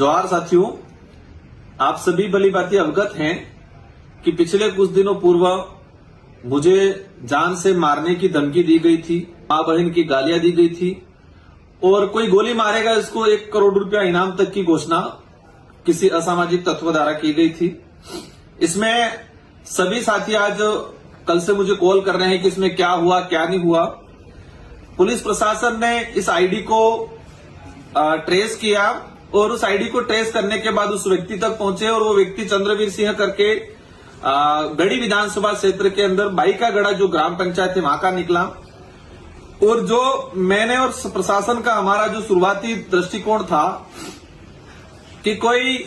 जोहार साथियों, आप सभी भली भांति अवगत हैं कि पिछले कुछ दिनों पूर्व मुझे जान से मारने की धमकी दी गई थी, मां बहन की गालियां दी गई थी और कोई गोली मारेगा इसको 1 करोड़ रुपया इनाम तक की घोषणा किसी असामाजिक तत्व द्वारा की गई थी। इसमें सभी साथी आज कल से मुझे कॉल कर रहे हैं कि इसमें क्या हुआ क्या नहीं हुआ। पुलिस प्रशासन ने इस आईडी को ट्रेस किया और उस आईडी को ट्रेस करने के बाद उस व्यक्ति तक पहुंचे और वो व्यक्ति चंद्रवीर सिंह करके गढ़ी विधानसभा क्षेत्र के अंदर बाईकागढ़ा जो ग्राम पंचायत है वहां का निकला। और जो मैंने और प्रशासन का हमारा जो शुरुआती दृष्टिकोण था कि कोई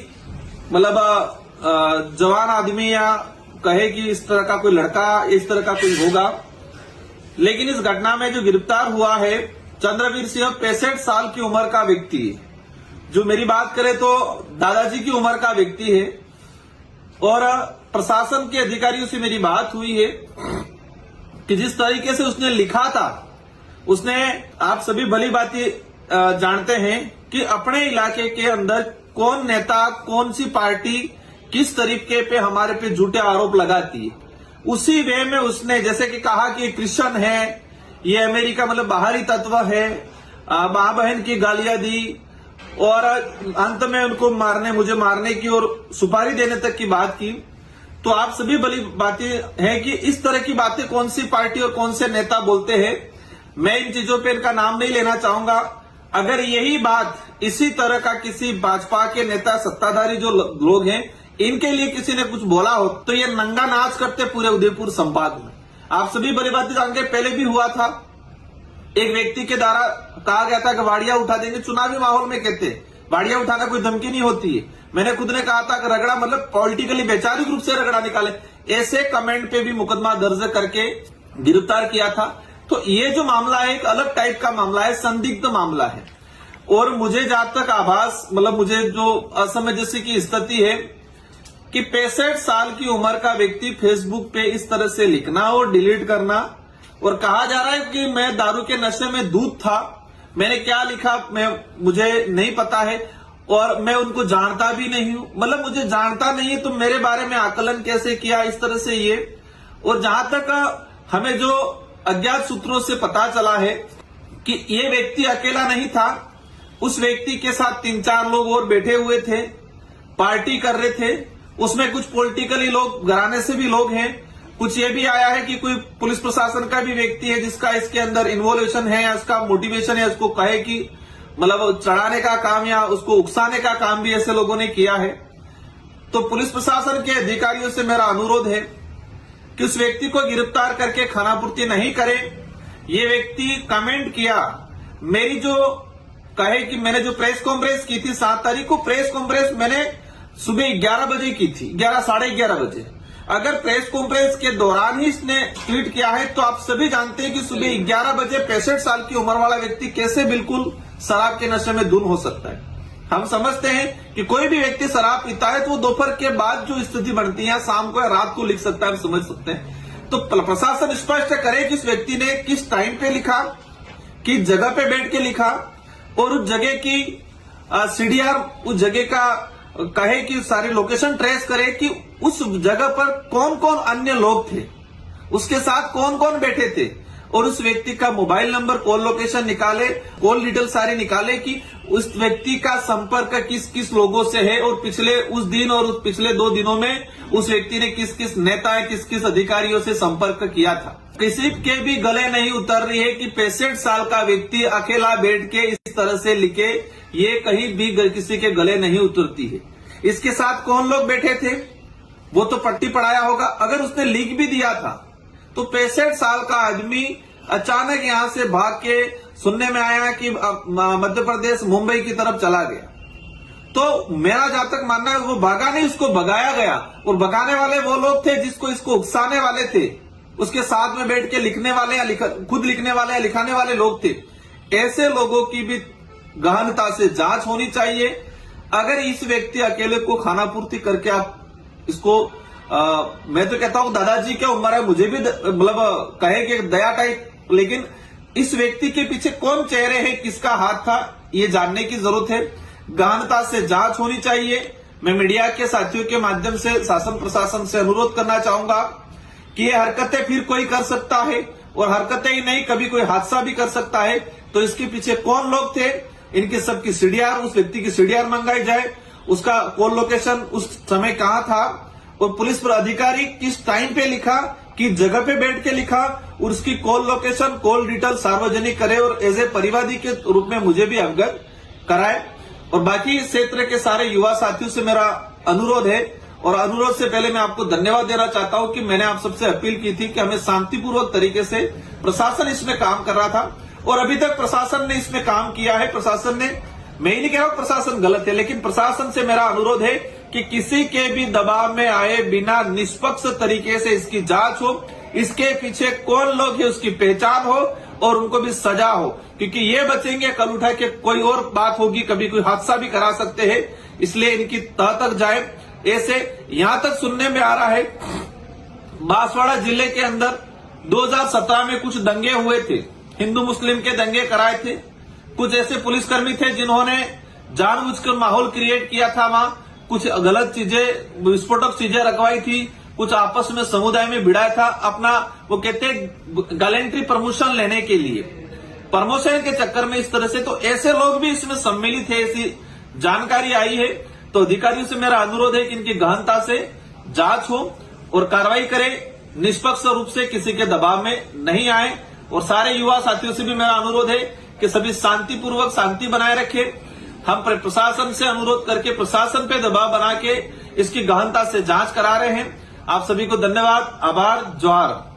मतलब जवान आदमी या कहे कि इस तरह का कोई लड़का इस तरह का कोई होगा, लेकिन इस घटना में जो गिरफ्तार हुआ है चंद्रवीर सिंह 65 साल की उम्र का व्यक्ति है, जो मेरी बात करें तो दादाजी की उम्र का व्यक्ति है। और प्रशासन के अधिकारियों से मेरी बात हुई है कि जिस तरीके से उसने लिखा था, उसने आप सभी भली भांति जानते हैं कि अपने इलाके के अंदर कौन नेता कौन सी पार्टी किस तरीके पे हमारे पे झूठे आरोप लगाती है, उसी वे में उसने जैसे कि कहा कि क्रिश्चियन है, ये अमेरिका मतलब बाहरी तत्व है, मां बहन की गालियां दी और अंत में उनको मुझे मारने की और सुपारी देने तक की बात की। तो आप सभी भली बातें हैं कि इस तरह की बातें कौन सी पार्टी और कौन से नेता बोलते हैं। मैं इन चीजों पे इनका नाम नहीं लेना चाहूंगा। अगर यही बात इसी तरह का किसी भाजपा के नेता सत्ताधारी जो लोग हैं इनके लिए किसी ने कुछ बोला हो तो ये नंगा नाच करते पूरे उदयपुर संभाग में। आप सभी भली बातें जानते, पहले भी हुआ था, एक व्यक्ति के द्वारा कहा गया था कि वाड़िया उठा देंगे। चुनावी माहौल में कहते वाड़िया उठाना कोई धमकी नहीं होती है। मैंने खुद ने कहा था कि रगड़ा मतलब पॉलिटिकली वैचारिक रूप से रगड़ा निकाले, ऐसे कमेंट पे भी मुकदमा दर्ज करके गिरफ्तार किया था। तो ये जो मामला है एक अलग टाइप का मामला है, संदिग्ध मामला है। और मुझे जहां तक आभास मतलब मुझे जो असमंजस्य की स्थिति है कि 65 साल की उम्र का व्यक्ति फेसबुक पे इस तरह से लिखना और डिलीट करना और कहा जा रहा है कि मैं दारू के नशे में दूध था। मैंने क्या लिखा मुझे नहीं पता है और मैं उनको जानता भी नहीं हूं। मतलब मुझे जानता नहीं है तो मेरे बारे में आकलन कैसे किया इस तरह से ये। और जहां तक हमें जो अज्ञात सूत्रों से पता चला है कि ये व्यक्ति अकेला नहीं था, उस व्यक्ति के साथ 3-4 लोग और बैठे हुए थे, पार्टी कर रहे थे। उसमें कुछ पॉलिटिकली लोग घराने से भी लोग हैं, कुछ ये भी आया है कि कोई पुलिस प्रशासन का भी व्यक्ति है जिसका इसके अंदर इन्वॉल्यूशन है या इसका मोटिवेशन है, उसको कहे कि मतलब चढ़ाने का काम या उसको उकसाने का काम भी ऐसे लोगों ने किया है। तो पुलिस प्रशासन के अधिकारियों से मेरा अनुरोध है कि उस व्यक्ति को गिरफ्तार करके खानापूर्ति नहीं करे। ये व्यक्ति कमेंट किया, मेरी जो कहे कि मैंने जो प्रेस कॉन्फ्रेंस की थी 7 तारीख को, प्रेस कॉन्फ्रेंस मैंने सुबह 11 बजे की थी, 11 साढ़े 11 बजे। अगर प्रेस कॉन्फ्रेंस के दौरान ही इसने ट्वीट किया है तो आप सभी जानते हैं कि सुबह 11 बजे 65 साल की उम्र वाला व्यक्ति कैसे बिल्कुल शराब के नशे में धुन हो सकता है। हम समझते हैं कि कोई भी व्यक्ति शराब पीता है तो वो दोपहर के बाद जो स्थिति बनती है शाम को या रात को लिख सकता है, हम समझ सकते हैं। तो प्रशासन स्पष्ट करे कि इस व्यक्ति ने किस टाइम पे लिखा, किस जगह पे बैठ के लिखा और उस जगह की सीडीआर उस जगह का कहे कि सारी लोकेशन ट्रेस करे कि उस जगह पर कौन कौन अन्य लोग थे, उसके साथ कौन कौन बैठे थे और उस व्यक्ति का मोबाइल नंबर, कॉल लोकेशन निकाले, कॉल डिटेल सारी निकाले कि उस व्यक्ति का संपर्क किस किस लोगों से है और पिछले उस दिन और उस पिछले 2 दिनों में उस व्यक्ति ने किस किस नेता किस किस अधिकारियों से संपर्क किया था। किसी के भी गले नहीं उतर रही है कि 65 साल का व्यक्ति अकेला बैठ के इस तरह से लिखे, ये कहीं भी किसी के गले नहीं उतरती है। इसके साथ कौन लोग बैठे थे वो तो पट्टी पढ़ाया होगा। अगर उसने लिख भी दिया था तो 65 साल का आदमी अचानक यहां से भाग के सुनने में आया कि मध्य प्रदेश मुंबई की तरफ चला गया। तो मेरा जहां तक मानना है वो भागा नहीं, उसको भगाया गया। और भगाने वाले वो लोग थे जिसको इसको उकसाने वाले थे, उसके साथ में बैठ के लिखने वाले या खुद लिखने वाले या लिखाने वाले लोग थे। ऐसे लोगों की भी गहनता से जांच होनी चाहिए। अगर इस व्यक्ति अकेले को खानापूर्ति करके आप इसको मैं तो कहता हूं दादाजी क्या उम्र है, मुझे भी मतलब कहे कि दया टाइप, लेकिन इस व्यक्ति के पीछे कौन चेहरे हैं, किसका हाथ था, ये जानने की जरूरत है। गहनता से जांच होनी चाहिए। मैं मीडिया के साथियों के माध्यम से शासन प्रशासन से अनुरोध करना चाहूंगा कि ये हरकतें फिर कोई कर सकता है, और हरकतें ही नहीं, कभी कोई हादसा भी कर सकता है। तो इसके पीछे कौन लोग थे, इनकी सबकी सीडीआर, उस व्यक्ति की सीडीआर मंगाई जाए, उसका कॉल लोकेशन उस समय कहां था, और पुलिस पर अधिकारी किस टाइम पे लिखा, किस जगह पे बैठ के लिखा, और उसकी कॉल लोकेशन, कॉल डिटेल सार्वजनिक करे, और एज ए परिवादी के रूप में मुझे भी अवगत कराए। और बाकी क्षेत्र के सारे युवा साथियों से मेरा अनुरोध है, और अनुरोध से पहले मैं आपको धन्यवाद देना चाहता हूं कि मैंने आप सबसे अपील की थी कि हमें शांतिपूर्वक तरीके से, प्रशासन इसमें काम कर रहा था और अभी तक प्रशासन ने इसमें काम किया है। प्रशासन ने, मैं ही नहीं कह रहा हूं प्रशासन गलत है, लेकिन प्रशासन से मेरा अनुरोध है कि किसी के भी दबाव में आए बिना निष्पक्ष तरीके से इसकी जांच हो, इसके पीछे कौन लोग है उसकी पहचान हो, और उनको भी सजा हो, क्योंकि ये बचेंगे कल उठा के कोई और बात होगी, कभी कोई हादसा भी करा सकते हैं। इसलिए इनकी तह तक जाए। ऐसे यहां तक सुनने में आ रहा है बांसवाड़ा जिले के अंदर 2017 में कुछ दंगे हुए थे, हिंदू मुस्लिम के दंगे कराए थे। कुछ ऐसे पुलिसकर्मी थे जिन्होंने जानबूझकर माहौल क्रिएट किया था, वहां कुछ गलत चीजें, विस्फोटक चीजें रखवाई थी, कुछ आपस में समुदाय में भिड़ाया था, अपना वो कहते गैलेंट्री प्रमोशन लेने के लिए, प्रमोशन के चक्कर में इस तरह से। तो ऐसे लोग भी इसमें सम्मिलित है, ऐसी जानकारी आई है। तो अधिकारियों से मेरा अनुरोध है कि इनकी गहनता से जांच हो और कार्रवाई करें, निष्पक्ष रूप से किसी के दबाव में नहीं आए। और सारे युवा साथियों से भी मेरा अनुरोध है कि सभी शांतिपूर्वक शांति बनाए रखें। हम प्रशासन से अनुरोध करके प्रशासन पे दबाव बना के इसकी गहनता से जांच करा रहे हैं। आप सभी को धन्यवाद, आभार, जोहार।